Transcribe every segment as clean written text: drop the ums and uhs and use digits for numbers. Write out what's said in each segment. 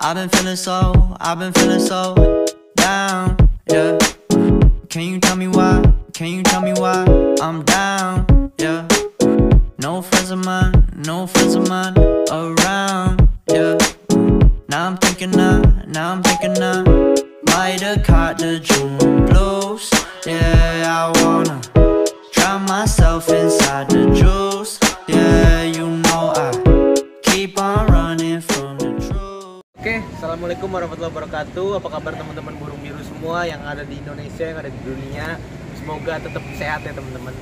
I've been feeling so down, yeah. Can you tell me why? Can you tell me why I'm down, yeah. No friends of mine around, yeah. Now I'm thinking I might have caught the June blues. Yeah, I wanna drown myself inside the juice. Yeah, you know I keep on running from the truth. Oke, assalamualaikum warahmatullahi wabarakatuh. Apa kabar teman-teman burung biru semua yang ada di Indonesia, yang ada di dunia? Semoga tetap sehat ya teman-teman.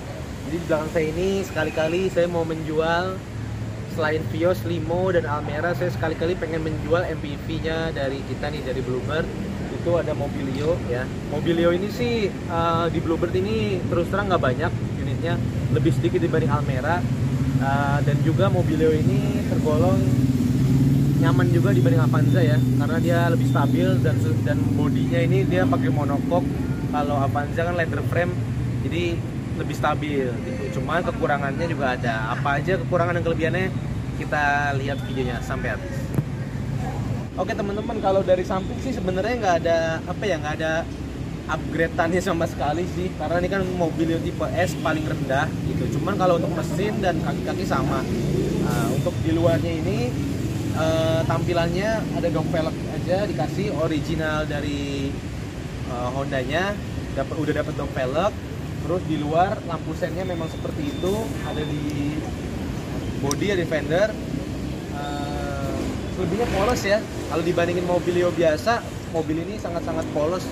Jadi di belakang saya ini sekali-kali saya mau menjual, selain Vios, Limo, dan Almera, saya sekali-kali pengen menjual MPV-nya dari kita nih, dari Bluebird. Itu ada Mobilio ya. Mobilio ini sih di Bluebird ini terus terang nggak banyak unitnya, lebih sedikit dibanding Almera. Dan juga Mobilio ini tergolong nyaman juga dibanding Avanza ya, karena dia lebih stabil dan bodinya ini dia pakai monocoque. Kalau Avanza kan leather frame, jadi lebih stabil gitu. Cuman kekurangannya juga ada. Apa aja kekurangan dan kelebihannya, kita lihat videonya sampai habis. Oke teman-teman, kalau dari samping sih sebenarnya nggak ada upgrade-annya sama sekali sih, karena ini kan mobil tipe S paling rendah gitu. Cuman kalau untuk mesin dan kaki-kaki sama. Untuk di luarnya ini tampilannya ada dog velg aja dikasih, original dari Hondanya, udah dapat dog velg. Terus di luar lampu sennya memang seperti itu, ada di body, ada di fender. Lebihnya polos ya, kalau dibandingin Mobilio biasa, mobil ini sangat-sangat polos,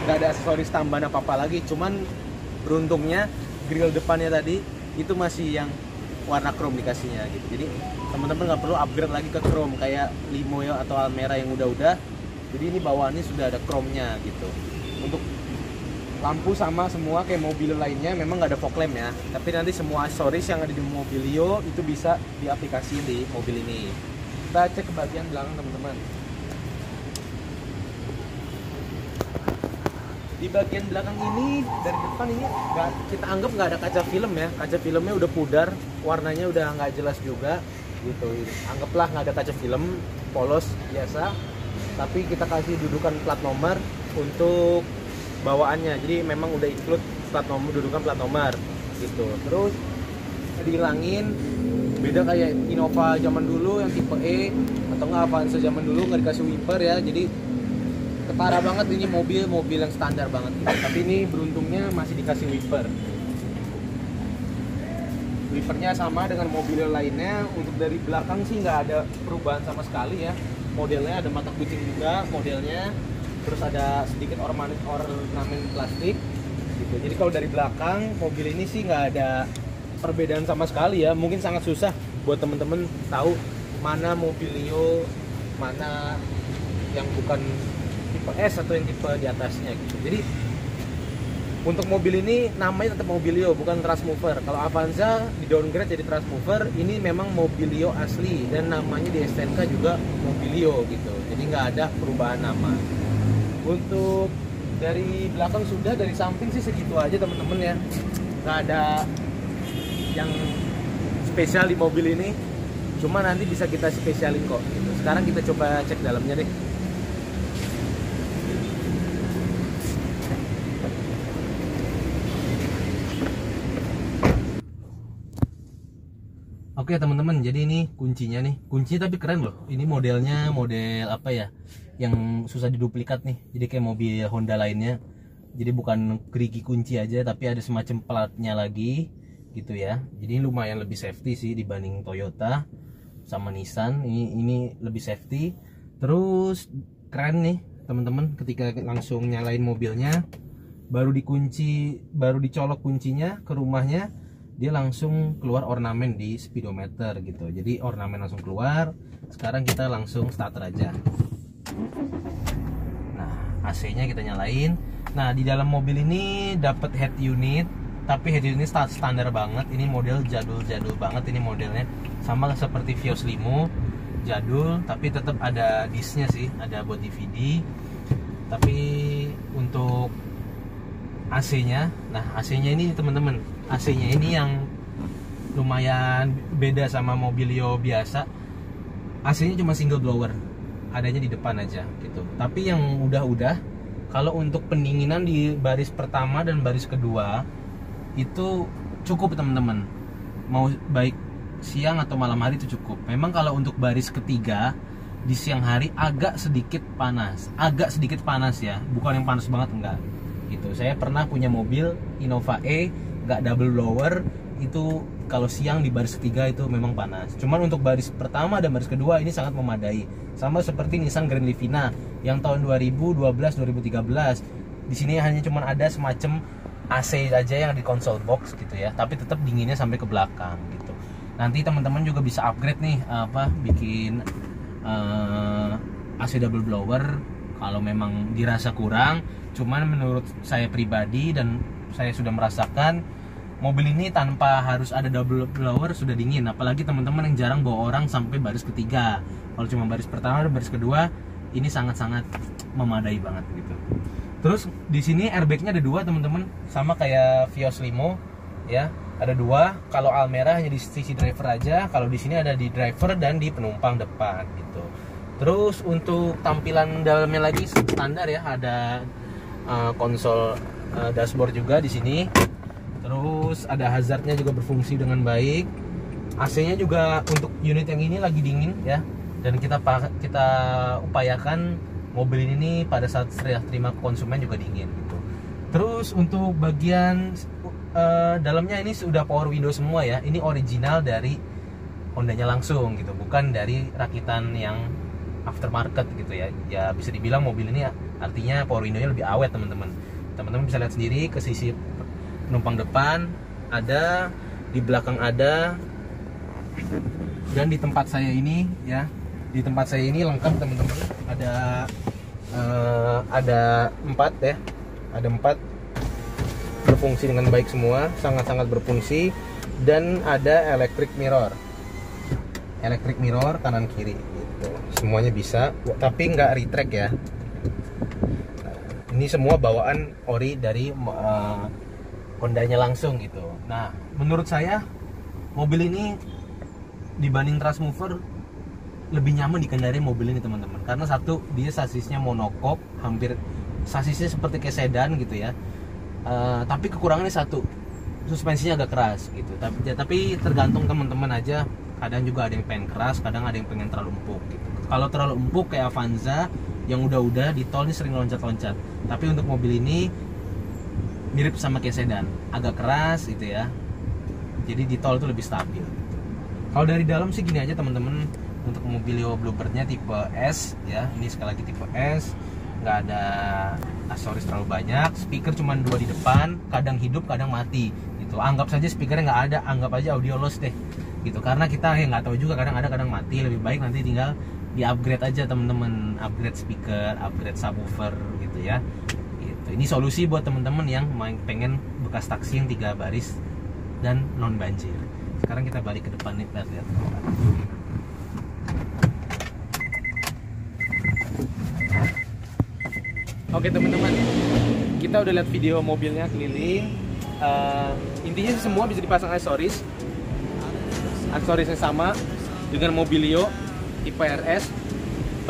nggak ada aksesoris tambahan apa-apa lagi. Cuman beruntungnya grill depannya tadi itu masih yang warna chrome dikasihnya gitu. Jadi teman-teman nggak perlu upgrade lagi ke chrome kayak Limo atau Almera yang udah. Jadi ini bawaannya sudah ada chrome-nya gitu. Untuk lampu sama semua kayak mobil lainnya, memang nggak ada fog lamp ya. Tapi nanti semua aksesoris yang ada di Mobilio itu bisa diaplikasikan di mobil ini. Kita cek ke bagian belakang teman-teman. Di bagian belakang ini, dari depan ini kita anggap nggak ada kaca film ya. Kaca filmnya udah pudar, warnanya udah nggak jelas juga gitu. Anggaplah nggak ada kaca film, polos biasa. Tapi kita kasih dudukan plat nomor untuk bawaannya. Jadi memang udah include plat nomor, dudukan plat nomor gitu. Terus dihilangin, beda kayak Innova zaman dulu yang tipe E atau nggak Avanza zaman dulu nggak dikasih wiper ya. Jadi ketara banget, ini mobil yang standar banget gitu. Tapi ini beruntungnya masih dikasih wiper. Wipernya sama dengan mobil lainnya. Untuk dari belakang sih nggak ada perubahan sama sekali ya. Modelnya ada mata kucing juga modelnya. Terus ada sedikit ornamen plastik gitu. Jadi kalau dari belakang mobil ini sih nggak ada perbedaan sama sekali ya. Mungkin sangat susah buat temen-temen tahu mana Mobilio, mana yang bukan tipe S atau yang tipe di atasnya gitu. Jadi untuk mobil ini namanya tetap Mobilio, bukan Transmover. Kalau Avanza di downgrade jadi Transmover, ini memang Mobilio asli dan namanya di STNK juga Mobilio gitu. Jadi nggak ada perubahan nama. Untuk dari belakang sudah, dari samping sih segitu aja teman-teman ya. Nggak ada yang spesial di mobil ini, cuma nanti bisa kita spesialin kok gitu. Sekarang kita coba cek dalamnya deh. Oke teman-teman, jadi ini kuncinya tapi keren loh. Ini modelnya model apa ya, yang susah diduplikat nih. Jadi kayak mobil Honda lainnya, jadi bukan gerigi kunci aja, tapi ada semacam platnya lagi gitu ya. Jadi lumayan lebih safety sih dibanding Toyota sama Nissan. Ini lebih safety. Terus keren nih teman-teman, ketika langsung nyalain mobilnya, baru dicolok kuncinya ke rumahnya, dia langsung keluar ornamen di speedometer gitu. Jadi ornamen langsung keluar. Sekarang kita langsung starter aja. Nah, AC-nya kita nyalain. Nah, di dalam mobil ini dapat head unit, tapi head unit standar banget. Ini model jadul banget ini modelnya. Sama seperti Vios Limo, jadul, tapi tetap ada disknya sih, ada buat DVD. Tapi untuk AC-nya, nah AC-nya ini teman-teman, AC-nya ini yang lumayan beda sama Mobilio biasa. AC-nya cuma single blower. adanya di depan aja gitu. Tapi yang udah kalau untuk pendinginan di baris pertama dan baris kedua itu cukup teman-teman. Mau baik siang atau malam hari itu cukup. Memang kalau untuk baris ketiga di siang hari agak sedikit panas ya, bukan yang panas banget enggak. Gitu. Saya pernah punya mobil Innova E nggak double blower, itu kalau siang di baris ketiga itu memang panas. Cuman untuk baris pertama dan baris kedua ini sangat memadai. Sama seperti Nissan Grand Livina yang tahun 2012-2013. Di sini hanya cuman ada semacam AC aja yang di console box gitu ya, tapi tetap dinginnya sampai ke belakang gitu. Nanti teman-teman juga bisa upgrade nih bikin AC double blower kalau memang dirasa kurang. Cuman menurut saya pribadi dan saya sudah merasakan mobil ini tanpa harus ada double blower sudah dingin. Apalagi teman-teman yang jarang bawa orang sampai baris ketiga. Kalau cuma baris pertama dan baris kedua ini sangat-sangat memadai banget gitu. Terus di sini airbagnya ada 2 teman-teman, sama kayak Vios Limo ya, ada 2. Kalau Almera hanya di sisi driver aja, kalau di sini ada di driver dan di penumpang depan gitu. Terus untuk tampilan dalamnya lagi standar ya, ada konsol dashboard juga di sini. Terus ada hazardnya juga berfungsi dengan baik. AC-nya juga untuk unit yang ini lagi dingin ya, dan kita upayakan mobil ini pada saat serah terima konsumen juga dingin gitu. Terus untuk bagian dalamnya ini sudah power window semua ya. Ini original dari Hondanya langsung gitu, bukan dari rakitan yang aftermarket gitu ya. Ya bisa dibilang mobil ini artinya power window-nya lebih awet teman-teman. Teman-teman bisa lihat sendiri ke sisi penumpang depan ada, di belakang ada, dan di tempat saya ini ya. Di tempat saya ini lengkap teman-teman. Ada 4 ya. Ada 4 berfungsi dengan baik semua, sangat-sangat berfungsi, dan ada electric mirror. Electric mirror kanan kiri gitu. Semuanya bisa, tapi nggak retract ya. Ini semua bawaan ori dari Hondanya langsung gitu. Nah, menurut saya mobil ini dibanding Trustmover lebih nyaman dikendarai mobil ini teman-teman, karena satu, dia sasisnya monocoque, hampir sasisnya seperti kayak sedan gitu ya. Tapi kekurangannya satu, suspensinya agak keras gitu. Tapi tergantung teman-teman aja, kadang juga ada yang pengen keras, kadang ada yang pengen terlalu empuk gitu. Kalau terlalu empuk kayak Avanza yang udah di tol ini sering loncat-loncat, tapi untuk mobil ini mirip sama kayak sedan, agak keras gitu ya, jadi di tol itu lebih stabil. Kalau dari dalam sih gini aja teman-teman. Untuk Mobilio Bluebird-nya tipe S ya, ini sekali lagi tipe S, nggak ada aksesoris terlalu banyak. Speaker cuma 2 di depan, kadang hidup kadang mati gitu. Anggap saja speakernya nggak ada, anggap aja audio loss deh gitu, karena kita nggak tahu juga, kadang ada kadang mati. Lebih baik nanti tinggal di upgrade aja teman-teman, upgrade speaker, upgrade subwoofer gitu ya gitu. Ini solusi buat teman-teman yang pengen bekas taksi yang 3 baris dan non banjir. Sekarang kita balik ke depan nih, lihat. Oke teman-teman, kita udah lihat video mobilnya keliling. Intinya semua bisa dipasang aksesoris. Aksesorisnya sama dengan Mobilio tipe RS,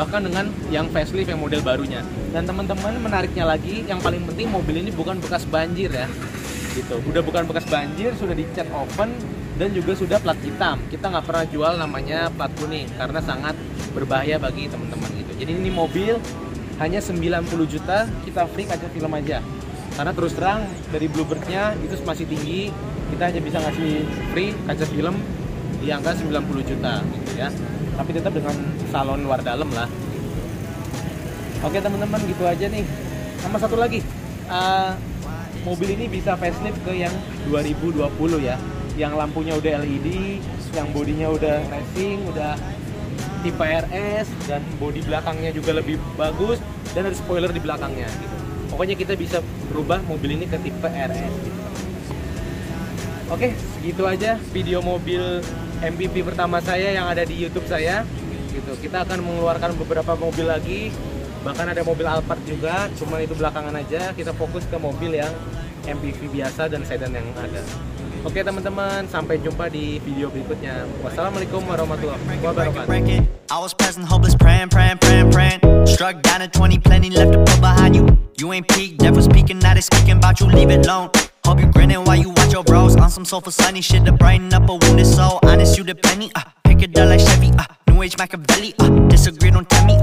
bahkan dengan yang facelift yang model barunya. Dan teman-teman, menariknya lagi, yang paling penting mobil ini bukan bekas banjir ya. Gitu. Udah bukan bekas banjir, sudah dicat oven dan juga sudah plat hitam. Kita nggak pernah jual namanya plat kuning karena sangat berbahaya bagi teman-teman gitu. Jadi ini mobil hanya 90 juta, kita free kaca film aja. Karena terus terang dari Bluebird-nya itu masih tinggi, kita hanya bisa ngasih free kaca film di angka 90 juta gitu ya. Tapi tetap dengan salon luar dalam lah. Oke teman-teman, gitu aja nih. Sama satu lagi, mobil ini bisa facelift ke yang 2020 ya. Yang lampunya udah LED, yang bodinya udah racing, udah tipe RS, dan bodi belakangnya juga lebih bagus, dan ada spoiler di belakangnya gitu. Pokoknya kita bisa berubah mobil ini ke tipe RS gitu. Oke, segitu aja video mobil MPV pertama saya yang ada di YouTube saya gitu. Kita akan mengeluarkan beberapa mobil lagi, bahkan ada mobil Alphard juga, cuman itu belakangan aja. Kita fokus ke mobil yang MPV biasa dan sedan yang ada. Oke teman-teman, sampai jumpa di video berikutnya. Wassalamualaikum warahmatullahi wabarakatuh. I was present, hopeless, praying. Struck down at 20, plenty left to put behind you. You ain't peaked, never speaking, now they speaking about you, leave it alone. Hope you grinning while you watch your bros on some soulful sunny shit to brighten up a wounded soul. Honest, you the penny, pick it up like Chevy, New Age Machiavelli, disagree, don't tell me,